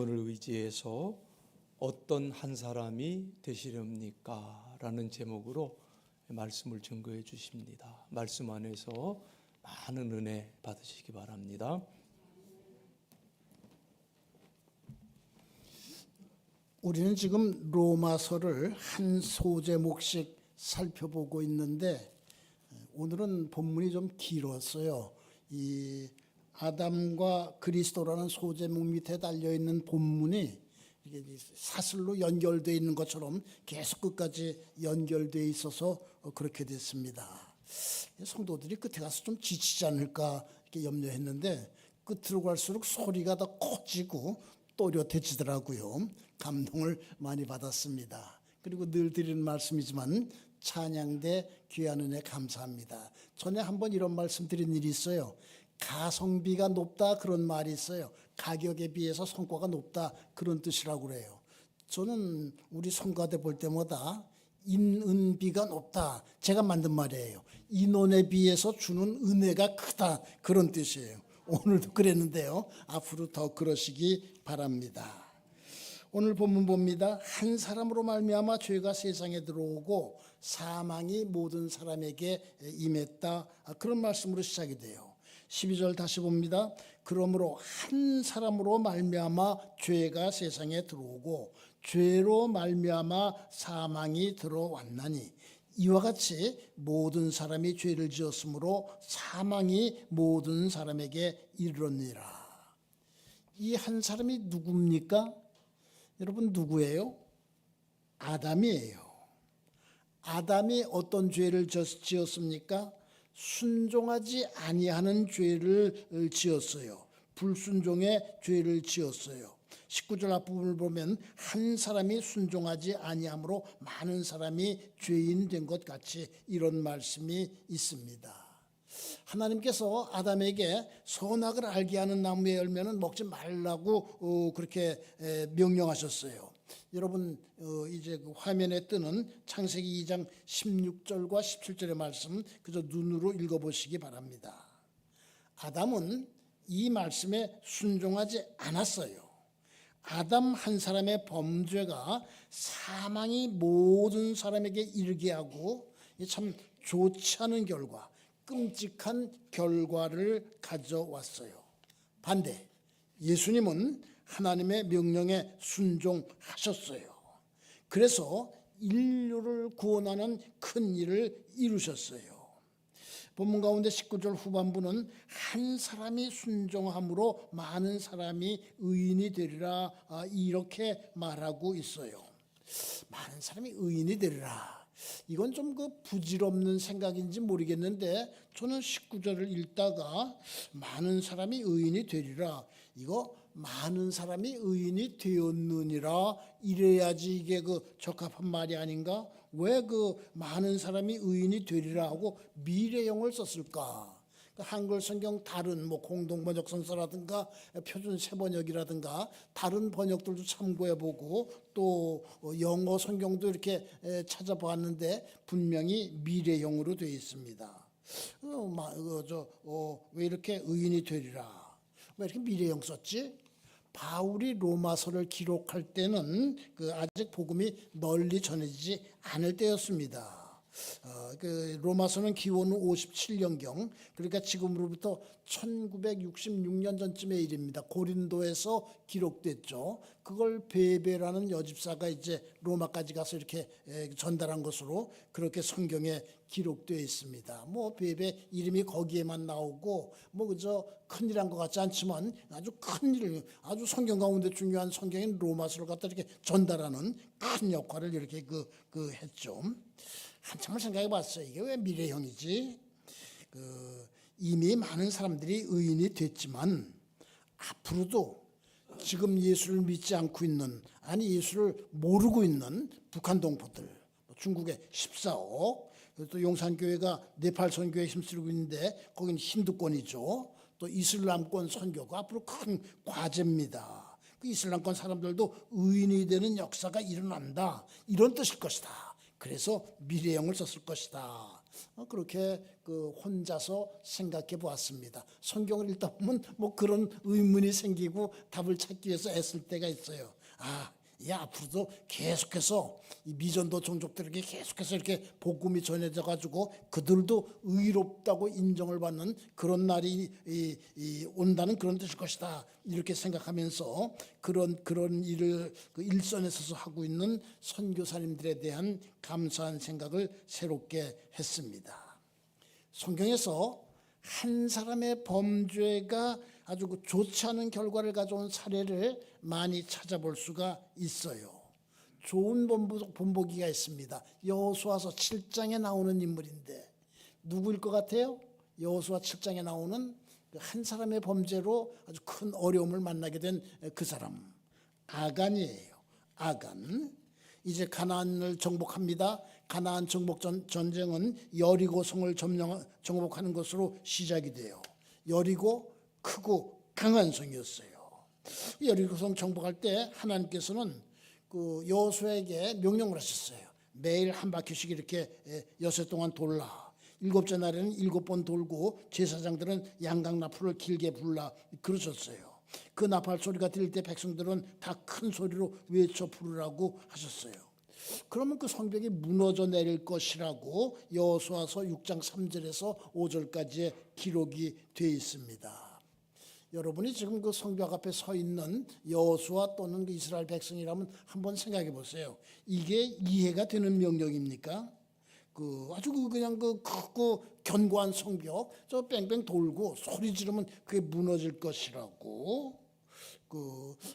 오늘 의지해서 어떤 한 사람이 되시렵니까? 라는 제목으로 말씀을 증거해 주십니다. 말씀 안에서 많은 은혜 받으시기 바랍니다. 우리는 지금 로마서를 한 소제목씩 살펴보고 있는데 오늘은 본문이 좀 길었어요. 이 아담과 그리스도라는 소제목 밑에 달려있는 본문이 이게 사슬로 연결되어 있는 것처럼 계속 끝까지 연결되어 있어서 그렇게 됐습니다. 성도들이 끝에 가서 좀 지치지 않을까 이렇게 염려했는데 끝으로 갈수록 소리가 더 커지고 또렷해지더라고요. 감동을 많이 받았습니다. 그리고 늘 드리는 말씀이지만 찬양대 귀한 은혜 감사합니다. 전에 한번 이런 말씀 드린 일이 있어요. 가성비가 높다 그런 말이 있어요. 가격에 비해서 성과가 높다 그런 뜻이라고 그래요. 저는 우리 성가대 볼 때마다 인은비가 높다 제가 만든 말이에요. 인원에 비해서 주는 은혜가 크다 그런 뜻이에요. 오늘도 그랬는데요. 앞으로 더 그러시기 바랍니다. 오늘 본문 봅니다. 한 사람으로 말미암아 죄가 세상에 들어오고 사망이 모든 사람에게 임했다. 그런 말씀으로 시작이 돼요. 12절 다시 봅니다. 그러므로 한 사람으로 말미암아 죄가 세상에 들어오고 죄로 말미암아 사망이 들어왔나니 이와 같이 모든 사람이 죄를 지었으므로 사망이 모든 사람에게 이르렀느니라. 이 한 사람이 누굽니까? 여러분 누구예요? 아담이에요. 아담이 어떤 죄를 지었습니까? 순종하지 아니하는 죄를 지었어요. 불순종의 죄를 지었어요. 19절 앞부분을 보면 한 사람이 순종하지 아니함으로 많은 사람이 죄인 된 것 같이 이런 말씀이 있습니다. 하나님께서 아담에게 선악을 알게 하는 나무의 열매는 먹지 말라고 그렇게 명령하셨어요. 여러분 이제 그 화면에 뜨는 창세기 2장 16절과 17절의 말씀 그저 눈으로 읽어보시기 바랍니다. 아담은 이 말씀에 순종하지 않았어요. 아담 한 사람의 범죄가 사망이 모든 사람에게 이르게 하고 참 좋지 않은 결과, 끔찍한 결과를 가져왔어요. 반대, 예수님은 하나님의 명령에 순종하셨어요. 그래서 인류를 구원하는 큰 일을 이루셨어요. 본문 가운데 19절 후반부는 한 사람이 순종함으로 많은 사람이 의인이 되리라 이렇게 말하고 있어요. 많은 사람이 의인이 되리라. 이건 좀 그 부질없는 생각인지 모르겠는데 저는 19절을 읽다가 많은 사람이 의인이 되리라. 이거 많은 사람이 의인이 되었느니라 이래야지 이게 그 적합한 말이 아닌가? 왜 그 많은 사람이 의인이 되리라 하고 미래형을 썼을까? 한글 성경 다른 뭐 공동 번역 성서라든가 표준 세번역이라든가 다른 번역들도 참고해보고 또 영어 성경도 이렇게 찾아봤는데 분명히 미래형으로 되어 있습니다. 왜 이렇게 의인이 되리라? 왜 이렇게 미래형 썼지? 바울이 로마서를 기록할 때는 아직 복음이 널리 전해지지 않을 때였습니다. 로마서는 기원 후 57년경, 그러니까 지금으로부터 1966년 전쯤의 일입니다. 고린도에서 기록됐죠. 그걸 베베라는 여집사가 이제 로마까지 가서 이렇게 전달한 것으로 그렇게 성경에 기록되어 있습니다. 뭐 베베 이름이 거기에만 나오고 뭐 그저 큰일한 것 같지 않지만 아주 큰일, 아주 성경 가운데 중요한 성경인 로마서를 갖다 이렇게 전달하는 큰 역할을 이렇게 했죠. 한참을 생각해 봤어요. 이게 왜 미래형이지? 이미 많은 사람들이 의인이 됐지만 앞으로도 지금 예수를 믿지 않고 있는, 아니 예수를 모르고 있는 북한 동포들, 중국의 14억, 또 용산교회가 네팔 선교에 힘쓰고 있는데 거기는 힌두권이죠. 또 이슬람권 선교가 앞으로 큰 과제입니다. 그 이슬람권 사람들도 의인이 되는 역사가 일어난다 이런 뜻일 것이다. 그래서 미래형을 썼을 것이다 그렇게 그 혼자서 생각해 보았습니다. 성경을 읽다 보면 뭐 그런 의문이 생기고 답을 찾기 위해서 애쓸 때가 있어요. 이 앞으로도 계속해서 이 미전도 종족들에게 계속해서 이렇게 복음이 전해져 가지고 그들도 의롭다고 인정을 받는 그런 날이 온다는 그런 뜻일 것이다. 이렇게 생각하면서 그런 일을 그 일선에 서서 하고 있는 선교사님들에 대한 감사한 생각을 새롭게 했습니다. 성경에서 한 사람의 범죄가 아주 좋지 않은 결과를 가져온 사례를 많이 찾아볼 수가 있어요. 좋은 본보기가 있습니다. 여호수아서 7장에 나오는 인물인데 누구일 것 같아요? 여호수아 7장에 나오는 한 사람의 범죄로 아주 큰 어려움을 만나게 된 그 사람, 아간이에요. 아간. 이제 가나안을 정복합니다. 가나안 정복 전쟁은 여리고성을 정복하는 것으로 시작이 돼요. 여리고 크고 강한 성이었어요. 여리고성 정복할 때 하나님께서는 그 여호수아에게 명령을 하셨어요. 매일 한 바퀴씩 이렇게 여섯 동안 돌라. 일곱째 날에는 7번 돌고 제사장들은 양각 나팔을 길게 불라 그러셨어요. 그 나팔 소리가 들릴 때 백성들은 다 큰 소리로 외쳐 부르라고 하셨어요. 그러면 그 성벽이 무너져 내릴 것이라고 여호수아서 6장 3절에서 5절까지의 기록이 되어 있습니다. 여러분이 지금 그 성벽 앞에 서 있는 여호수아 또는 그 이스라엘 백성이라면 한번 생각해 보세요. 이게 이해가 되는 명령입니까? 아주 그냥 그 크고 견고한 성벽 저 뺑뺑 돌고 소리 지르면 그게 무너질 것이라고.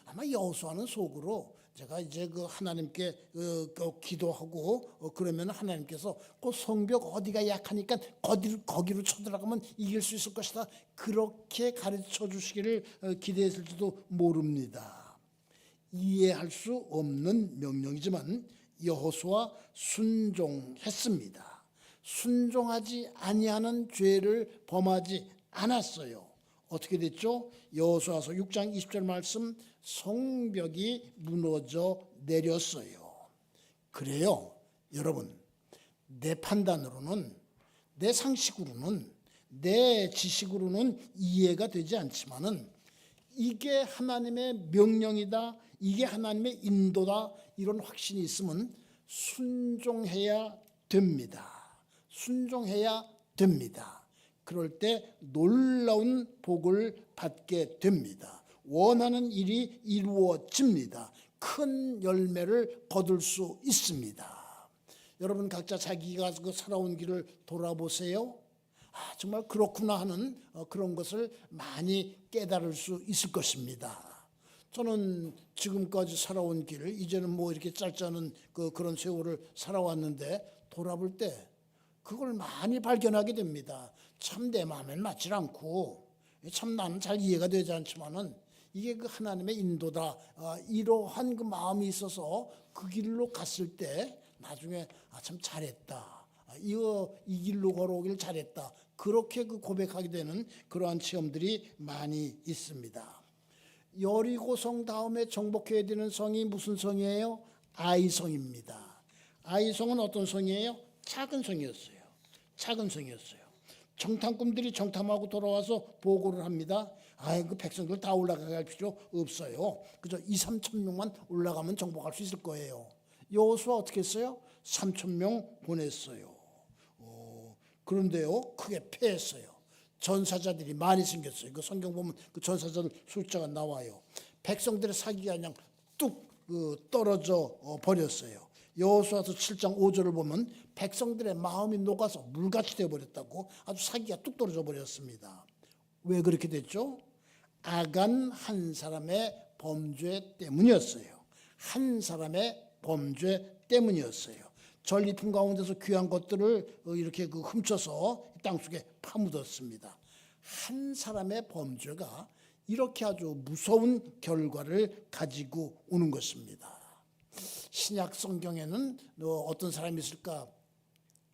아마 여호수아는 속으로 제가 이제 그 하나님께 기도하고 그러면 하나님께서 그 성벽 어디가 약하니까 거기로 쳐들어가면 이길 수 있을 것이다. 그렇게 가르쳐 주시기를 기대했을지도 모릅니다. 이해할 수 없는 명령이지만 여호수아 순종했습니다. 순종하지 아니하는 죄를 범하지 않았어요. 어떻게 됐죠? 여호수아서 6장 20절 말씀, 성벽이 무너져 내렸어요. 그래요. 여러분, 내 판단으로는, 내 상식으로는, 내 지식으로는 이해가 되지 않지만은 이게 하나님의 명령이다, 이게 하나님의 인도다, 이런 확신이 있으면 순종해야 됩니다. 순종해야 됩니다. 그럴 때 놀라운 복을 받게 됩니다. 원하는 일이 이루어집니다. 큰 열매를 거둘 수 있습니다. 여러분 각자 자기가 살아온 길을 돌아보세요. 정말 그렇구나 하는 그런 것을 많이 깨달을 수 있을 것입니다. 저는 지금까지 살아온 길을 이제는 뭐 이렇게 짧지 않은 그런 세월을 살아왔는데 돌아볼 때 그걸 많이 발견하게 됩니다. 참 내 마음엔 맞지 않고 참 나는 잘 이해가 되지 않지만은 이게 그 하나님의 인도다. 이러한 그 마음이 있어서 그 길로 갔을 때 나중에 참 잘했다. 이 길로 걸어오길 잘했다. 그렇게 그 고백하게 되는 그러한 체험들이 많이 있습니다. 여리고성 다음에 정복해야 되는 성이 무슨 성이에요? 아이성입니다. 아이성은 어떤 성이에요? 작은 성이었어요. 작은 성이었어요. 정탐꾼들이 정탐하고 돌아와서 보고를 합니다. 그 백성들 다 올라가게 할 필요 없어요. 그저 2-3천 명만 올라가면 정복할 수 있을 거예요. 여호수아 어떻게 했어요? 3천 명 보냈어요. 그런데요, 크게 패했어요. 전사자들이 많이 생겼어요. 그 성경 보면 그 전사자들 숫자가 나와요. 백성들의 사기가 그냥 뚝 떨어져 버렸어요. 여호수아서 7장 5절을 보면 백성들의 마음이 녹아서 물같이 되어버렸다고 아주 사기가 뚝 떨어져 버렸습니다. 왜 그렇게 됐죠? 아간 한 사람의 범죄 때문이었어요. 한 사람의 범죄 때문이었어요. 전리품 가운데서 귀한 것들을 이렇게 훔쳐서 땅속에 파묻었습니다. 한 사람의 범죄가 이렇게 아주 무서운 결과를 가지고 오는 것입니다. 신약 성경에는 어떤 사람이 있을까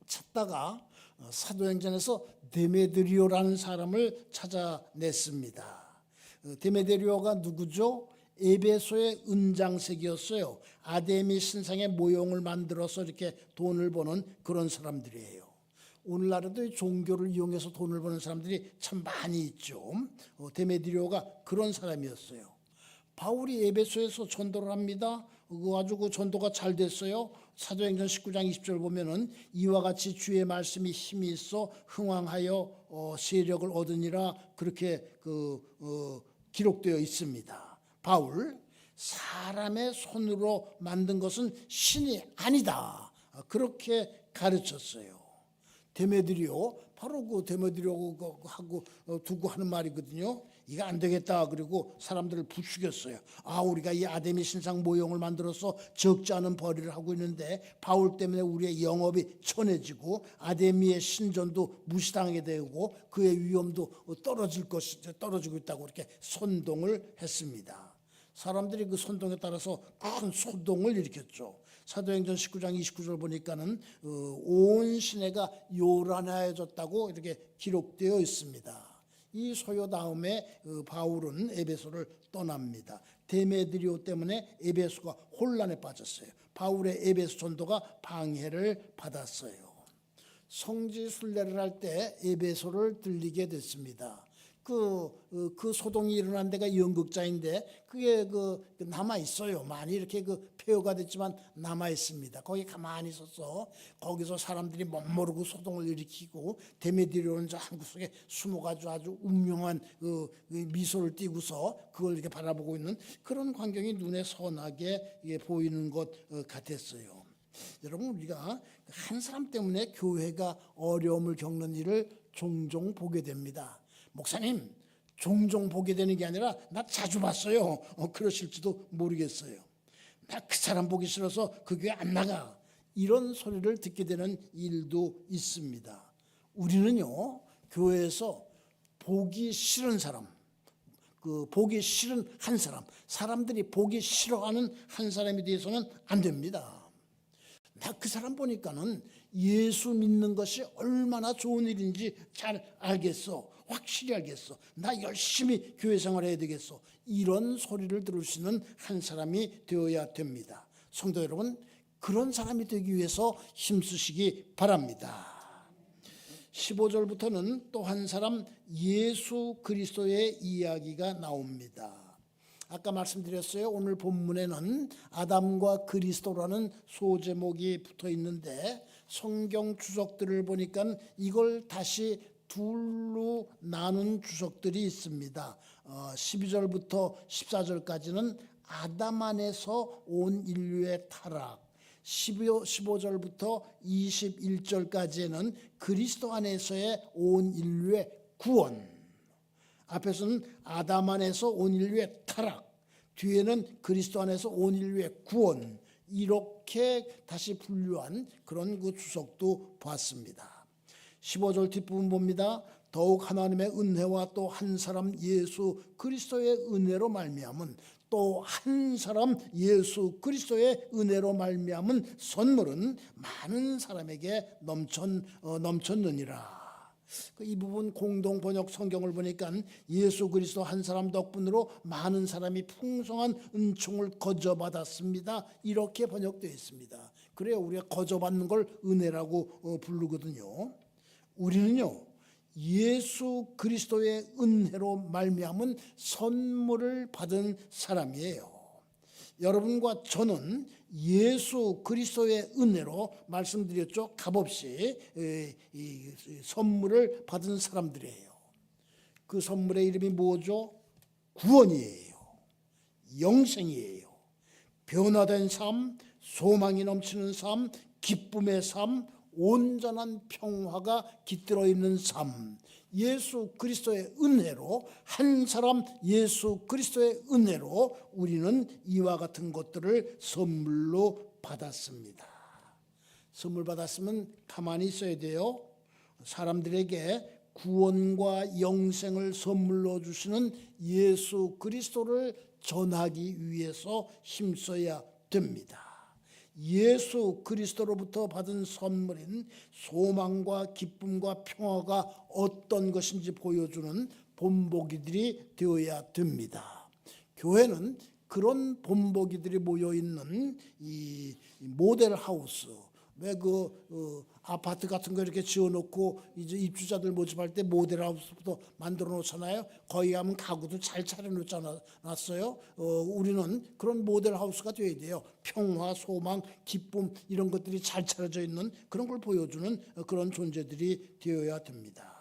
찾다가 사도행전에서 데메드리오라는 사람을 찾아냈습니다. 데메드리오가 누구죠? 에베소의 은장색이었어요. 아데미 신상의 모형을 만들어서 이렇게 돈을 버는 그런 사람들이에요. 오늘날에도 이 종교를 이용해서 돈을 버는 사람들이 참 많이 있죠. 데메드리오가 그런 사람이었어요. 바울이 에베소에서 전도를 합니다. 아주 그 전도가 잘 됐어요. 사도행전 19장 20절 보면은 이와 같이 주의 말씀이 힘이 있어 흥왕하여 세력을 얻으니라 그렇게 기록되어 있습니다. 바울, 사람의 손으로 만든 것은 신이 아니다. 그렇게 가르쳤어요. 데메드리오, 바로 그 데메드리오하고 두고 하는 말이거든요. 이거 안 되겠다. 그리고 사람들을 부추겼어요. 우리가 이 아데미 신상 모형을 만들어서 적지 않은 벌이를 하고 있는데 바울 때문에 우리의 영업이 천해지고 아데미의 신전도 무시당하게 되고 그의 위엄도 떨어지고 있다고 이렇게 선동을 했습니다. 사람들이 그 선동에 따라서 큰 소동을 일으켰죠. 사도행전 19장 29절 보니까는 온 시내가 요란해졌다고 이렇게 기록되어 있습니다. 이 소요 다음에 바울은 에베소를 떠납니다. 데메드리오 때문에 에베소가 혼란에 빠졌어요. 바울의 에베소 전도가 방해를 받았어요. 성지 순례를 할 때 에베소를 들리게 됐습니다. 그 소동이 일어난 데가 연극자인데 그게 남아 있어요. 많이 이렇게 폐허가 됐지만 남아 있습니다. 거기 가만히 있어서 거기서 사람들이 멋모르고 소동을 일으키고 데메드리오는 저 한 구석에 숨어가지고 아주 운명한 미소를 띠고서 그걸 이렇게 바라보고 있는 그런 광경이 눈에 선하게 보이는 것 같았어요. 여러분, 우리가 한 사람 때문에 교회가 어려움을 겪는 일을 종종 보게 됩니다. 목사님, 종종 보게 되는 게 아니라 나 자주 봤어요. 그러실지도 모르겠어요. 나 그 사람 보기 싫어서 그 교회 안 나가. 이런 소리를 듣게 되는 일도 있습니다. 우리는요, 교회에서 보기 싫은 사람, 보기 싫은 한 사람, 사람들이 보기 싫어하는 한 사람에 대해서는 안 됩니다. 나 그 사람 보니까는 예수 믿는 것이 얼마나 좋은 일인지 잘 알겠어. 확실히 알겠어. 나 열심히 교회 생활해야 되겠어. 이런 소리를 들을 수 있는 한 사람이 되어야 됩니다. 성도 여러분, 그런 사람이 되기 위해서 힘쓰시기 바랍니다. 15절부터는 또 한 사람 예수 그리스도의 이야기가 나옵니다. 아까 말씀드렸어요. 오늘 본문에는 아담과 그리스도라는 소제목이 붙어 있는데 성경 주석들을 보니까 이걸 다시 둘로 나눈 주석들이 있습니다. 12절부터 14절까지는 아담 안에서 온 인류의 타락, 15절부터 21절까지는 그리스도 안에서의 온 인류의 구원. 앞에서는 아담 안에서 온 인류의 타락, 뒤에는 그리스도 안에서 온 인류의 구원. 이렇게 다시 분류한 그런 그 주석도 봤습니다. 15절 뒷부분 봅니다. 더욱 하나님의 은혜와 또 한 사람 예수 그리스도의 은혜로 말미암은 또 한 사람 예수 그리스도의 은혜로 말미암은 선물은 많은 사람에게 넘쳤느니라. 이 부분 공동 번역 성경을 보니까 예수 그리스도 한 사람 덕분으로 많은 사람이 풍성한 은총을 거저받았습니다. 이렇게 번역되어 있습니다. 그래요, 우리가 거저받는 걸 은혜라고 부르거든요. 우리는요, 예수 그리스도의 은혜로 말미암은 선물을 받은 사람이에요. 여러분과 저는 예수 그리스도의 은혜로 말씀드렸죠. 값없이 선물을 받은 사람들이에요. 그 선물의 이름이 뭐죠? 구원이에요. 영생이에요. 변화된 삶, 소망이 넘치는 삶, 기쁨의 삶, 온전한 평화가 깃들어 있는 삶, 예수 그리스도의 은혜로, 한 사람 예수 그리스도의 은혜로 우리는 이와 같은 것들을 선물로 받았습니다. 선물 받았으면 가만히 있어야 돼요. 사람들에게 구원과 영생을 선물로 주시는 예수 그리스도를 전하기 위해서 힘써야 됩니다. 예수 그리스도로부터 받은 선물인 소망과 기쁨과 평화가 어떤 것인지 보여주는 본보기들이 되어야 됩니다. 교회는 그런 본보기들이 모여있는 이 모델하우스, 왜 아파트 같은 거 이렇게 지어놓고 이제 입주자들 모집할 때 모델하우스부터 만들어 놓잖아요. 거기 가면 가구도 잘 차려놨어요. 우리는 그런 모델하우스가 돼야 돼요. 평화, 소망, 기쁨 이런 것들이 잘 차려져 있는 그런 걸 보여주는 그런 존재들이 되어야 됩니다.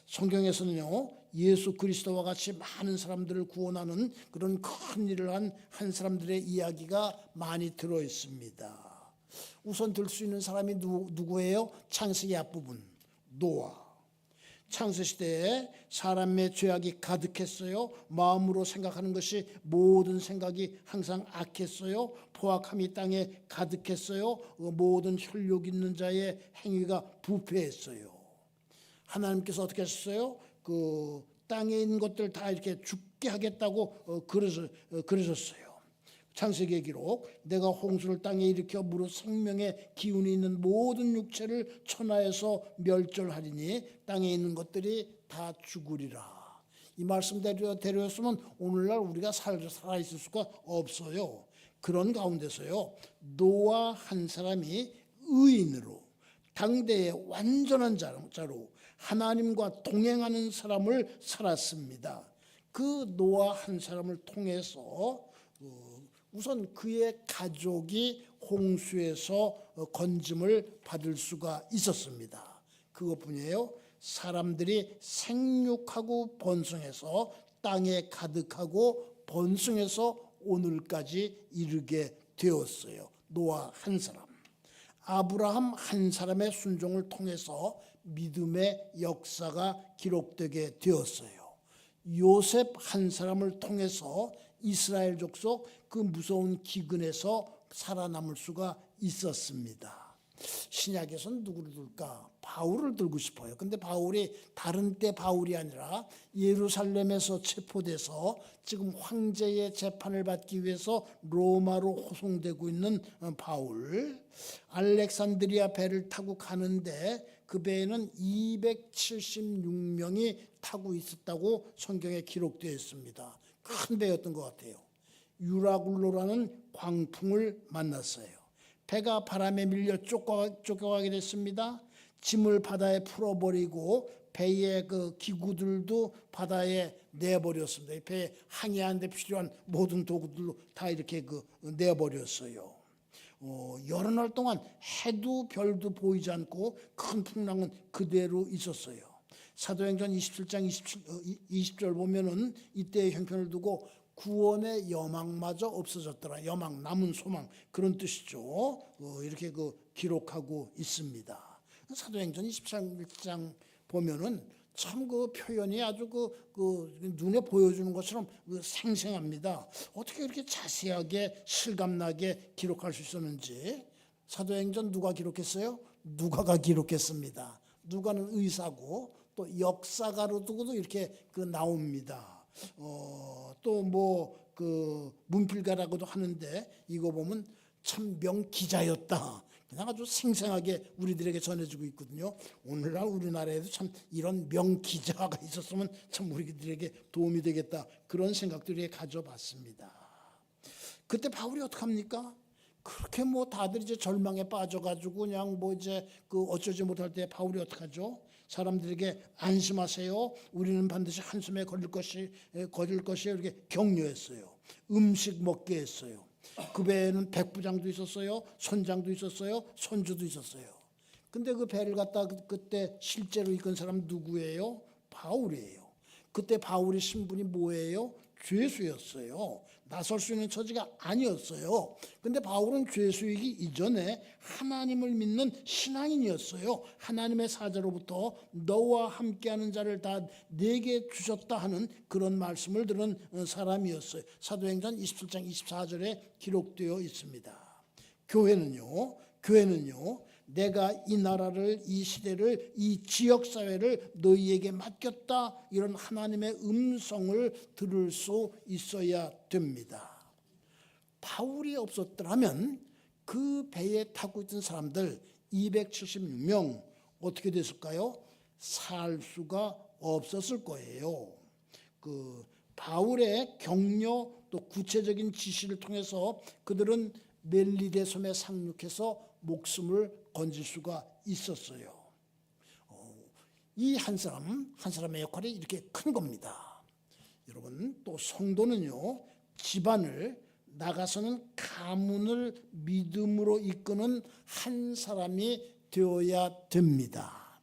성경에서는요, 예수 그리스도와 같이 많은 사람들을 구원하는 그런 큰 일을 한 사람들의 이야기가 많이 들어 있습니다. 우선 들 수 있는 사람이 누구예요? 창세기 앞부분 노아. 창세시대에 사람의 죄악이 가득했어요. 마음으로 생각하는 것이 모든 생각이 항상 악했어요. 포악함이 땅에 가득했어요. 모든 혈육 있는 자의 행위가 부패했어요. 하나님께서 어떻게 하셨어요? 그 땅에 있는 것들 다 이렇게 죽게 하겠다고 그러셨어요. 창세기의 기록, 내가 홍수를 땅에 일으켜 무릇 생명의 기운이 있는 모든 육체를 천하에서 멸절하리니 땅에 있는 것들이 다 죽으리라. 이 말씀대로였으면 오늘날 우리가 살아있을 수가 없어요. 그런 가운데서요, 노아 한 사람이 의인으로 당대의 완전한 자로 하나님과 동행하는 사람을 살았습니다. 그 노아 한 사람을 통해서 우선 그의 가족이 홍수에서 건짐을 받을 수가 있었습니다. 그것뿐이에요. 사람들이 생육하고 번성해서 땅에 가득하고 번성해서 오늘까지 이르게 되었어요. 노아 한 사람. 아브라함 한 사람의 순종을 통해서 믿음의 역사가 기록되게 되었어요. 요셉 한 사람을 통해서 이스라엘 족속 그 무서운 기근에서 살아남을 수가 있었습니다. 신약에서는 누구를 들까? 바울을 들고 싶어요. 근데 바울이 다른 때 바울이 아니라 예루살렘에서 체포돼서 지금 황제의 재판을 받기 위해서 로마로 호송되고 있는 바울. 알렉산드리아 배를 타고 가는데 그 배에는 276명이 타고 있었다고 성경에 기록되어 있습니다. 큰 배였던 것 같아요. 유라굴로라는 광풍을 만났어요. 배가 바람에 밀려 쫓겨가게 됐습니다. 짐을 바다에 풀어버리고 배의 그 기구들도 바다에 내버렸습니다. 이 배에 항해하는데 필요한 모든 도구들로 다 이렇게 내버렸어요. 여러 날 동안 해도 별도 보이지 않고 큰 풍랑은 그대로 있었어요. 사도행전 27장 20절 보면은 이때의 형편을 두고 구원의 여망마저 없어졌더라. 여망, 남은 소망 그런 뜻이죠. 이렇게 기록하고 있습니다. 사도행전 27장 보면은 참 그 표현이 아주 눈에 보여주는 것처럼 생생합니다. 어떻게 이렇게 자세하게 실감나게 기록할 수 있었는지. 사도행전 누가 기록했어요? 누가가 기록했습니다. 누가는 의사고 또 역사가로도 이렇게 나옵니다. 또 문필가라고도 하는데 이거 보면 참 명기자였다. 그냥 아주 생생하게 우리들에게 전해주고 있거든요. 오늘날 우리나라에도 참 이런 명기자가 있었으면 참 우리들에게 도움이 되겠다. 그런 생각들을 가져봤습니다. 그때 바울이 어떡합니까? 그렇게 다들 이제 절망에 빠져가지고 그냥 이제 어쩌지 못할 때 바울이 어떡하죠? 사람들에게 안심하세요. 우리는 반드시 한숨에 걸릴 것이에요. 이렇게 격려했어요. 음식 먹게 했어요. 그 배에는 백부장도 있었어요. 선장도 있었어요. 선주도 있었어요. 근데 그 배를 갖다 그때 실제로 이끈 사람 누구예요? 바울이에요. 그때 바울의 신분이 뭐예요? 죄수였어요. 나설 수 있는 처지가 아니었어요. 근데 바울은 죄수이기 이전에 하나님을 믿는 신앙인이었어요. 하나님의 사자로부터 너와 함께하는 자를 다 내게 주셨다 하는 그런 말씀을 들은 사람이었어요. 사도행전 27장 24절에 기록되어 있습니다. 교회는요. 내가 이 나라를, 이 시대를, 이 지역사회를 너희에게 맡겼다. 이런 하나님의 음성을 들을 수 있어야 됩니다. 바울이 없었더라면 그 배에 타고 있던 사람들 276명 어떻게 됐을까요? 살 수가 없었을 거예요. 바울의 격려 또 구체적인 지시를 통해서 그들은 멜리데 섬에 상륙해서 목숨을 건질 수가 있었어요. 이 한 사람의 역할이 이렇게 큰 겁니다. 여러분, 또 성도는요, 집안을 나가서는 가문을 믿음으로 이끄는 한 사람이 되어야 됩니다.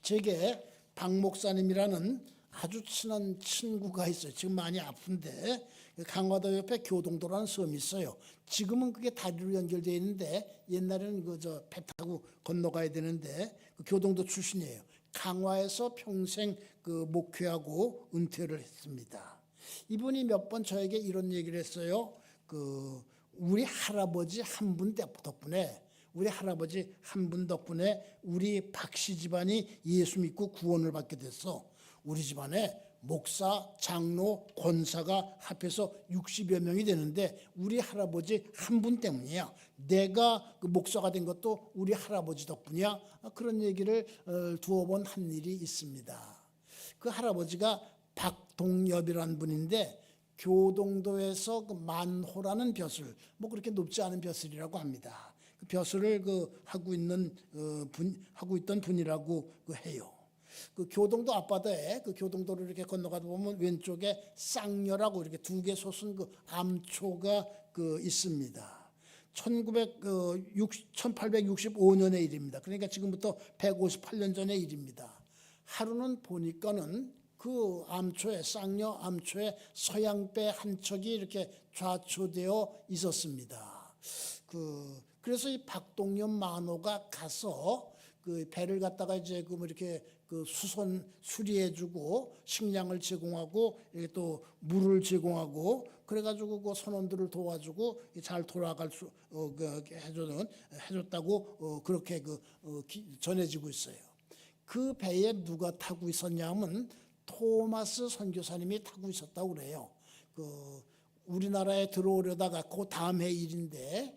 제게 박 목사님이라는 아주 친한 친구가 있어요. 지금 많이 아픈데 강화도 옆에 교동도라는 섬이 있어요. 지금은 그게 다리로 연결되어 있는데 옛날에는 배 타고 건너가야 되는데 그 교동도 출신이에요. 강화에서 평생 목회하고 은퇴를 했습니다. 이분이 몇 번 저에게 이런 얘기를 했어요. 우리 할아버지 한 분 덕분에 우리 박씨 집안이 예수 믿고 구원을 받게 됐어. 우리 집안에 목사, 장로, 권사가 합해서 60여 명이 되는데 우리 할아버지 한 분 때문이야. 내가 목사가 된 것도 우리 할아버지 덕분이야. 그런 얘기를 두어 번 한 일이 있습니다. 그 할아버지가 박동엽이라는 분인데 교동도에서 만호라는 벼슬, 그렇게 높지 않은 벼슬이라고 합니다. 그 벼슬을 하고 있던 분이라고 해요. 그 교동도 앞바다에 교동도를 이렇게 건너가다 보면 왼쪽에 쌍녀라고 이렇게 두 개 솟은 암초가 있습니다. 1865년의 일입니다. 그러니까 지금부터 158년 전의 일입니다. 하루는 보니까는 그 암초에, 쌍녀 암초에 서양배 한 척이 이렇게 좌초되어 있었습니다. 그래서 이 박동엽 만호가 가서 배를 갖다가 이제 이렇게 수리해주고 식량을 제공하고 이렇게 또 물을 제공하고 그래가지고 그 선원들을 도와주고 잘 돌아갈 수 해줬다고 그렇게 전해지고 있어요. 그 배에 누가 타고 있었냐면 토마스 선교사님이 타고 있었다고 그래요. 우리나라에 들어오려다가 그 다음 해 일인데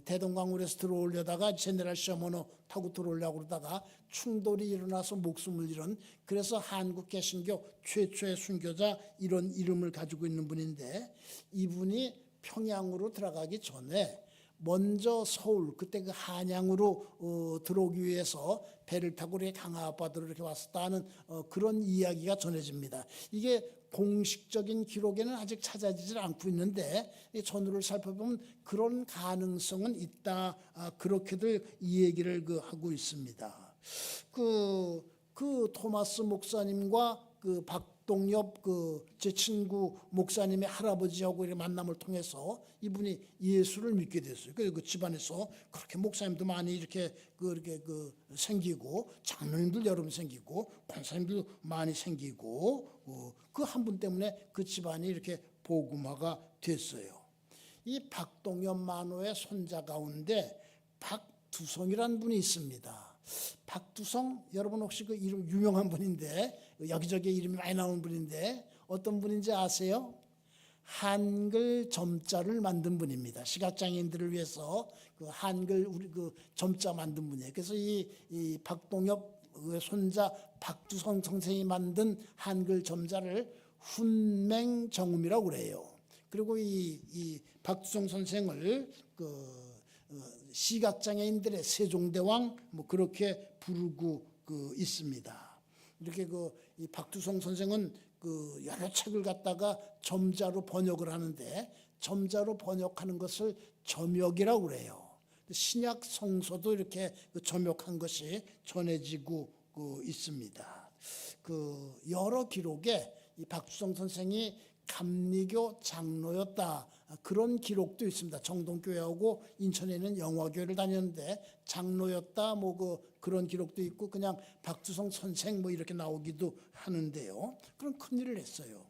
대동강물에서 들어오려다가 제네럴 셔머너 타고 들어오려고 그러다가 충돌이 일어나서 목숨을 잃은, 그래서 한국 개신교 최초의 순교자 이런 이름을 가지고 있는 분인데, 이분이 평양으로 들어가기 전에 먼저 서울, 그때 한양으로 들어오기 위해서 배를 타고 강화 앞바다로 이렇게 왔었다는 그런 이야기가 전해집니다. 이게 공식적인 기록에는 아직 찾아지질 않고 있는데 전후를 살펴보면 그런 가능성은 있다, 그렇게들 이 얘기를 하고 있습니다. 토마스 목사님과 박동엽 제 친구 목사님의 할아버지하고 이렇게 만남을 통해서 이분이 예수를 믿게 됐어요. 그 집안에서 그렇게 목사님도 많이 이렇게 생기고, 장로님들 여러 분 생기고, 권사님도 많이 생기고, 그 한 분 때문에 그 집안이 이렇게 복음화가 됐어요. 이 박동엽 만호의 손자 가운데 박두성이라는 분이 있습니다. 박두성, 여러분 혹시 그 이름 유명한 분인데, 여기저기 이름이 많이 나오는 분인데 어떤 분인지 아세요? 한글 점자를 만든 분입니다. 시각장애인들을 위해서 한글 점자 만든 분이에요. 그래서 이 박동엽 손자 박두성 선생이 만든 한글 점자를 훈맹정음이라고 그래요. 그리고 이 박두성 선생을 시각장애인들의 세종대왕 그렇게 부르고 있습니다. 이렇게 이 박두성 선생은 여러 책을 갖다가 점자로 번역을 하는데, 점자로 번역하는 것을 점역이라고 그래요. 신약 성서도 이렇게 점역한 것이 전해지고 있습니다. 여러 기록에 이 박두성 선생이 감리교 장로였다, 그런 기록도 있습니다. 정동교회하고 인천에 있는 영화교회를 다녔는데 장로였다, 그런 기록도 있고, 그냥 박두성 선생 이렇게 나오기도 하는데요. 그런 큰 일을 했어요.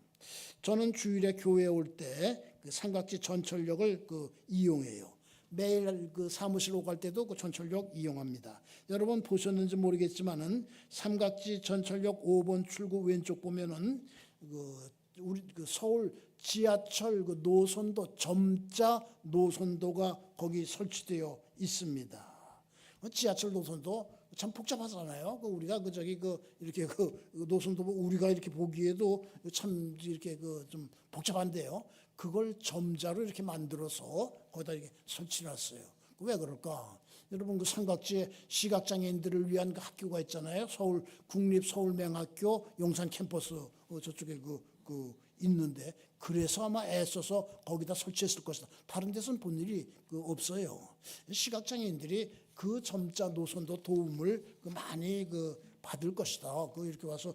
저는 주일에 교회에 올 때 삼각지 전철역을 이용해요. 매일 사무실 오갈 때도 전철역 이용합니다. 여러분 보셨는지 모르겠지만은 삼각지 전철역 5번 출구 왼쪽 보면은 우리 서울 지하철 노선도, 점자 노선도가 거기 설치되어 있습니다. 지하철 노선도 참 복잡하잖아요. 우리가 이렇게 노선도 우리가 이렇게 보기에도 참 이렇게 좀 복잡한데요. 그걸 점자로 이렇게 만들어서 거기다 이렇게 설치놨어요. 왜 그럴까? 여러분 그 삼각지에 시각장애인들을 위한 그 학교가 있잖아요. 서울 국립서울맹학교 용산 캠퍼스 저쪽에 그 있는데 그래서 아마 애써서 거기다 설치했을 것이다. 다른 데서는 본 일이 없어요. 시각장애인들이 그 점자 노선도 도움을 많이 받을 것이다. 이렇게 와서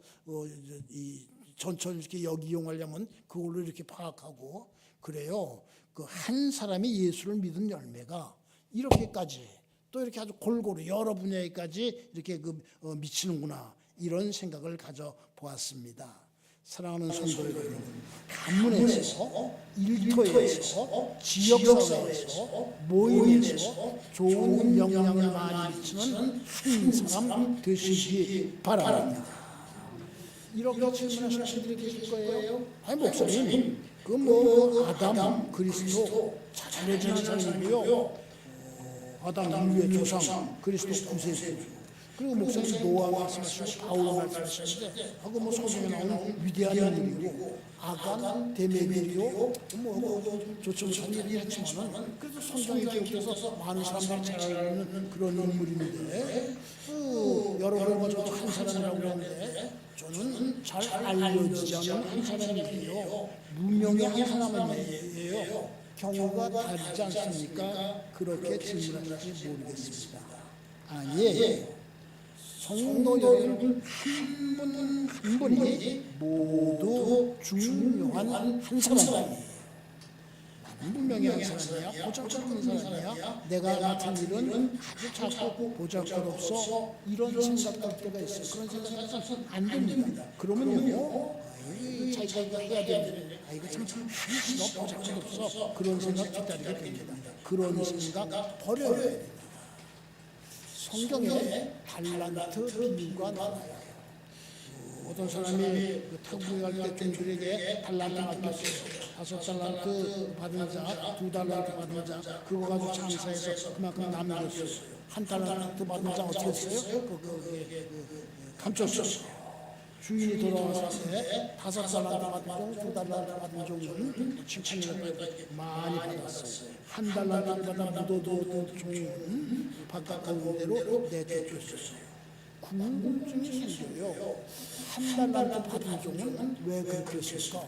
이 전철 이렇게 여기 이용하려면 그걸로 이렇게 파악하고 그래요. 그 한 사람이 예수를 믿은 열매가 이렇게까지 또 이렇게 아주 골고루 여러 분야에까지 이렇게 미치는구나 이런 생각을 가져 보았습니다. 사랑하는 성도 여러분, 가문에서 일터에서 지역사회에서 모임에서 좋은 영향을 많이 미치는 한 사람 되시기 바랍니다. 이렇게 질문하시는 분들이 계실 거예요. 아니 목사님, 아담, 그리스도 잘해지는 사람이고요. 아담 인류의 조상, 그리스도 구세주. 그리고 목사님 노아 말씀하시고 바울 말씀하시는데 성경에 나오는 위대한 인물이고 아간, 데메비리오 좋지 못한 일이 했지만은 그래도 성경에 기록돼서 많은 사람들이 잘 알고 있는 그런 인물인데 여러분과 저도 한 사람이라고 하는데 저는 잘 알려지지 않은 한 사람이에요. 무명의 한 사람이에요. 경우가 다르지 않습니까? 그렇게 질문하실지 모르겠습니다. 아니에요. 성도 여러분 한 분 한 분이 모두 중요한 한 사람이에요. 나는 분명히 한 사람이야. 보잘것없는 사람이야. 내가 맡은 일은 아주 작고 보잘것없어. 이런 생각할 때가 있어요. 그런 생각해서는 안 됩니다. 그러면요. 자기가 이거 해야 되는데 이거 참 하기 싫어. 보잘것없어. 그런 생각 기다리게 됩니다. 그런 생각 버려야 됩니다. 성경에 달란트 비유가 나와요. 어떤 사람이 타국에 갈 때 종들에게 달란트 맡겼어요. 5달란트 받은 자, 2달란트 받은 자, 그거 가지고 장사해서 그만큼 남겼어요. 1달란트 받은 자 어떻게 했어요? 감췄어요. 주인이 돌아왔을 때 5달란트 받은 종, 2달란트 받은 종은 칭찬을 많이 받았어요. 1달란트를 받아 묻어두었던 종은 바깥 가운데로 내쫓겼어요. 궁금증이 생겨요. 1달란트 받은 종은 왜 그렇게 했을까?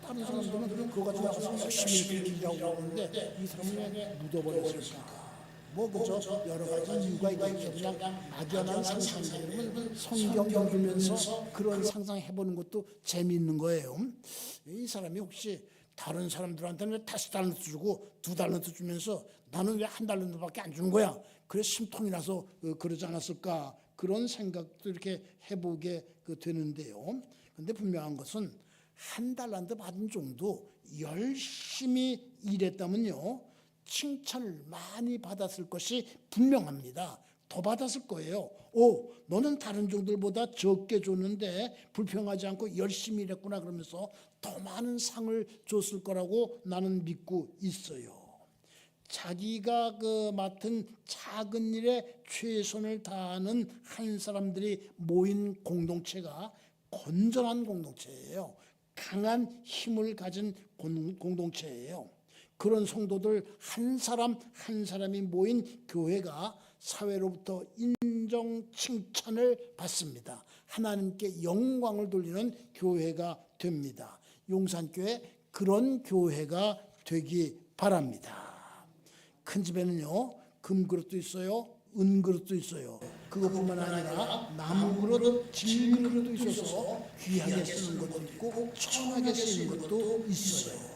다른 사람들은 그거 가지고 나가서 열심히 일하고 하는데 이 사람은 왜 묻어버렸을까? 그죠? 여러 가지 이유가 있겠죠. 그냥 막연한 상상이면 성경 읽으면서 그런 상상해보는 것도 재미있는 거예요. 이 사람이 혹시 다른 사람들한테는 5달란트 주고 2달란트 주면서 나는 왜 1달란트밖에 안 주는 거야? 그래서 심통이 나서 그러지 않았을까? 그런 생각도 이렇게 해보게 되는데요. 그런데 분명한 것은 1달란트 받은 종도 열심히 일했다면요. 칭찬을 많이 받았을 것이 분명합니다. 더 받았을 거예요. 너는 다른 종들보다 적게 줬는데 불평하지 않고 열심히 일했구나 그러면서 더 많은 상을 줬을 거라고 나는 믿고 있어요. 자기가 맡은 작은 일에 최선을 다하는 한 사람들이 모인 공동체가 건전한 공동체예요. 강한 힘을 가진 공동체예요. 그런 성도들 한 사람 한 사람이 모인 교회가 사회로부터 인정 칭찬을 받습니다. 하나님께 영광을 돌리는 교회가 됩니다. 용산교회 그런 교회가 되기 바랍니다. 큰 집에는요 금그릇도 있어요, 은그릇도 있어요. 그것뿐만 아니라 나무그릇, 질그릇도 있어서 귀하게 쓰는 것도 있고 천하게 쓰는 것도 있어요.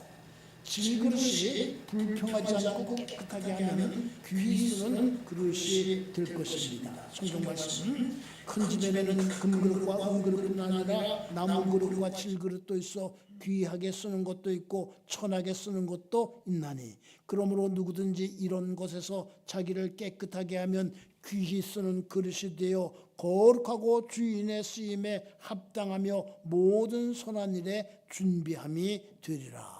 질그릇이 불평하지 않고 깨끗하게 하면 귀히 쓰는 그릇이 될 것입니다. 성경 말씀 큰 집에는 금그릇과 은그릇뿐만 아니라 나무그릇과 질그릇도 있어 귀하게 쓰는 것도 있고 천하게 쓰는 것도 있나니 그러므로 누구든지 이런 것에서 자기를 깨끗하게 하면 귀히 쓰는 그릇이 되어 거룩하고 주인의 쓰임에 합당하며 모든 선한 일에 준비함이 되리라.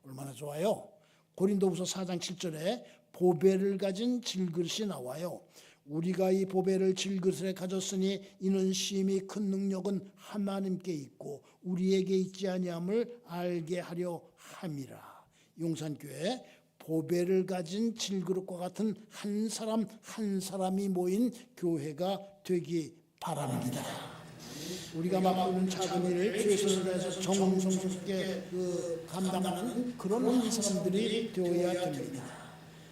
얼마나 좋아요. 고린도후서 4장 7절에 보배를 가진 질그릇이 나와요. 우리가 이 보배를 질그릇에 가졌으니 이는 심히 큰 능력은 하나님께 있고 우리에게 있지 아니함을 알게 하려 함이라. 용산교회 보배를 가진 질그릇과 같은 한 사람 한 사람이 모인 교회가 되기 바랍니다. 우리가 맡고 있는 작은 일을 최선을 다해서 정성스럽게 감당하는 그런 한 사람들이 되어야 됩니다.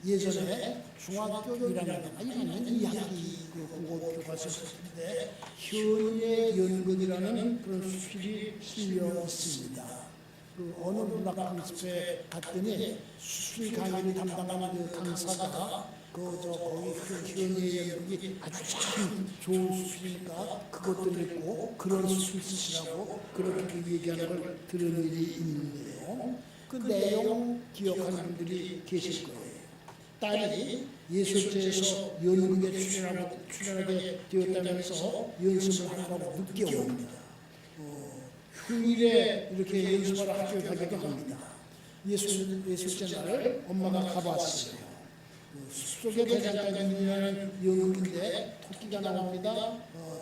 예전에 중학교 1학년, 2학기 국어학교 갔었을 때 현의 연극이라는 그런 수필이 실려 있습니다. 어느 문학 강습에 갔더니 수필 강의를 담당하는 그 강사가 거기 현의 연극이 아주 참 좋은 수필이니까 그것도 읽고 그런 수필 쓰시라고 그렇게 얘기하는 걸 들은 일이 있는데요. 그 내용 기억하는 분들이 계실 거예요. 딸이 예술제에서 연극에 출연하게 되었다면서 연습을 하느라고 늦게 옵니다. 휴일에 이렇게 연습하러 학교에 가기도 합니다. 예술제 날 엄마가 가봤어요. 숲속의 대장간이라는 연극인데 토끼가 나옵니다.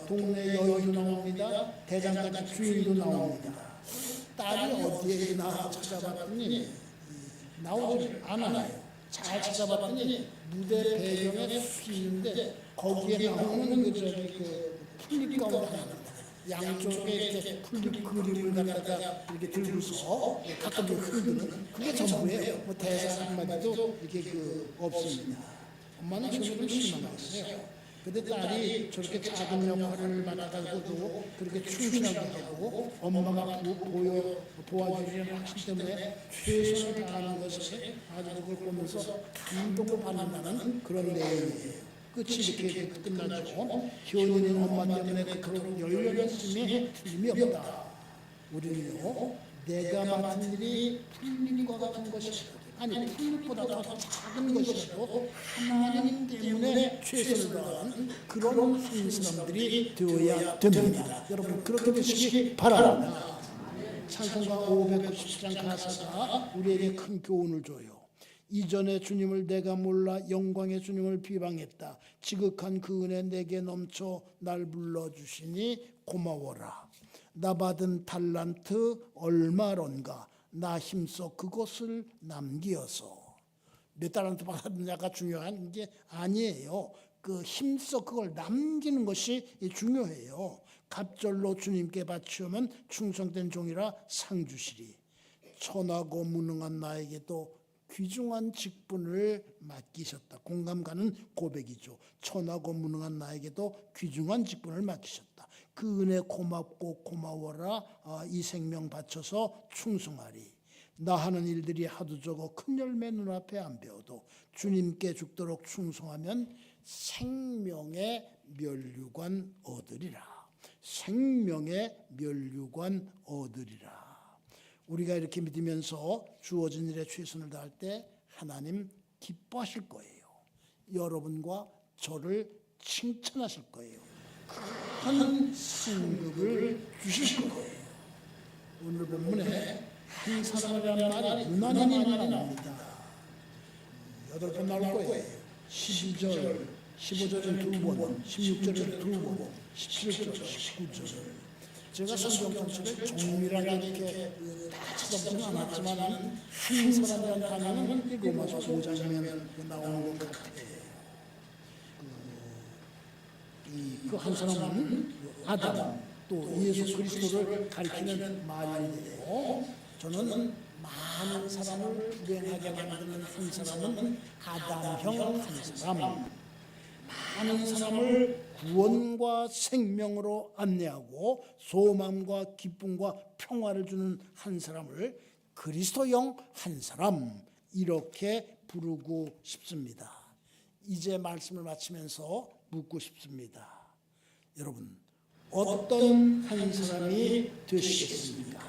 동네 여인도 나옵니다. 대장간 주인도 나옵니다. 딸이 어디에 있나 찾아봤더니 나오지 않아요. 잘 찾아봤더니 무대 배경에 숲이 있는데 거기에 나오는 그 풀잎 가운데 하나입니다. 양쪽에 이렇게 풀잎 그림을 갖다가 이렇게 들고서 가끔 흔드는 그게 전부예요. 뭐 대사 한마디도 이렇게 없습니다. 엄마는 저녁을 실망했어요. 근데 딸이 저렇게 작은 역할을 맡아가지고도 그렇게 충실하게 하고 엄마가 도와주려는 확신 때문에 최선을 다하는 것을 아주 그걸 보면서 감동을 받는다는 그런 내용이에요. 끝이 이렇게 끝나죠. 현인인 엄마 때문에 그런 열렬했음에 틀림이 없다. 우리는요, 내가 맡은 일이 풀잎과 같은 것이거든. 아니 풀잎보다 더 작은 것이라도 하나님 때문에 최선을 다하는 그런 한 사람들이 되어야 됩니다. 여러분 그렇게 되시기 바랍니다. 찬송가 597장 가사가 우리에게 큰 교훈을 줘요. 이전에 주님을 내가 몰라 영광의 주님을 비방했다. 지극한 그 은혜 내게 넘쳐 날 불러주시니 고마워라. 나 받은 달란트 얼마론가 나 힘써 그것을 남기어서. 몇 달란트 받았느냐가 중요한 게 아니에요. 그 힘써 그걸 남기는 것이 중요해요. 갑절로 주님께 바치오면 충성된 종이라 상 주시리. 천하고 무능한 나에게도 귀중한 직분을 맡기셨다. 공감 가는 고백이죠. 천하고 무능한 나에게도 귀중한 직분을 맡기셨다. 그 은혜 고맙고 고마워라. 이 생명 바쳐서 충성하리. 나 하는 일들이 하도 적어 큰 열매 눈앞에 안 배워도 주님께 죽도록 충성하면 생명의 면류관 얻으리라. 생명의 면류관 얻으리라. 우리가 이렇게 믿으면서 주어진 일에 최선을 다할 때 하나님 기뻐하실 거예요. 여러분과 저를 칭찬하실 거예요. 큰 상급을 주실 거예요. 오늘 본문에 한 사람이라는 말이 무난히 많이 나옵니다. 8번 나올 거예요. 12절, 15절은 2번, 16절은 2번, 17절, 19절. 제가 성경 전체를 정밀하게 이렇게 다 찾아보지는 않았지만 한 사람이라는 단어는 로마서 5장이면 나오는 것 같아요. 그 한 사람은 아담 또 예수 그리스도를 가리키는 말인데요. 저는 많은 사람을 불행하게 만드는 한 사람은 아담형 한 사람. 많은 사람을 구원과 생명으로 안내하고 소망과 기쁨과 평화를 주는 한 사람을 그리스도형 한 사람 이렇게 부르고 싶습니다. 이제 말씀을 마치면서 묻고 싶습니다. 여러분 어떤 한 사람이 되시겠습니까?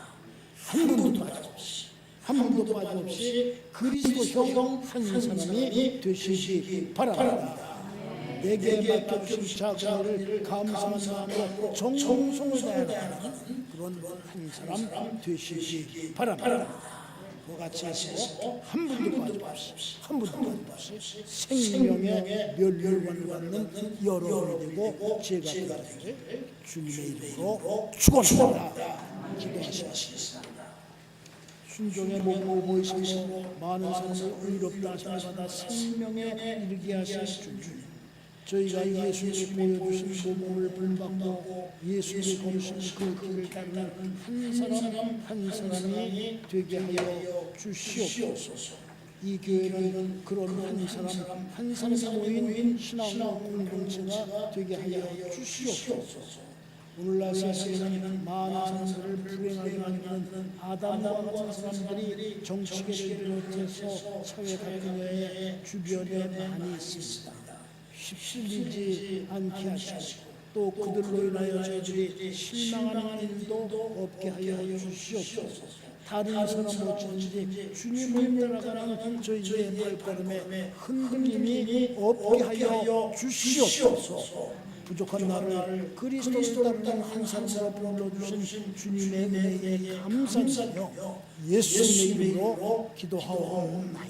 한 분도 빠짐없이 한 분도 빠짐없이 그리스도형 한 사람이 되시기 바랍니다. 내게 맡겨주신 작은 일을 감사한 마음으로 정성을 다하는 그런 한 사람 되시기 바랍니다. 그와 같이 해서 한 분도 빠짐없이 한 분도 빠짐없이 생명의 멸류관을 받는 여러분이 되고 제가 되기를 주님의 이름으로 축원합니다. 기도하시겠습니다. 순종의 모범을 보이시고 많은 사람을 의롭다 하심을 받아 생명에 이르게 하신 주님, 저희가 예수님이 보여주신 모범을 본받고 예수님이 걸으신 그 길을 따르는 한 사람 한 사람이 되게 하여 주시옵소서. 이 교회는 그런 한 사람 한 사람이 모인 신앙 공동체가 되게 하여 주시옵소서. 오늘날 세상에는 많은 사람들을 불행하게 만드는 아담과 같은 사람들이 정치계를 비롯해서 사회 갈등의 주변에 많이 있습니다. 휩쓸리지 않게 하시고 또 그들로 인하여 저희들이 실망하는 일도 없게 하여 주시옵소서. 다른 사람 못지는지 주님을 따라가는 저희의 발걸음에 흔들림이 없게 하여 주시옵소서. 부족한 나를 그리스도를 따르는 한 사람으로 불러주신 주님의 은혜에 감사드리며 예수님의 이름으로 기도하옵나이다.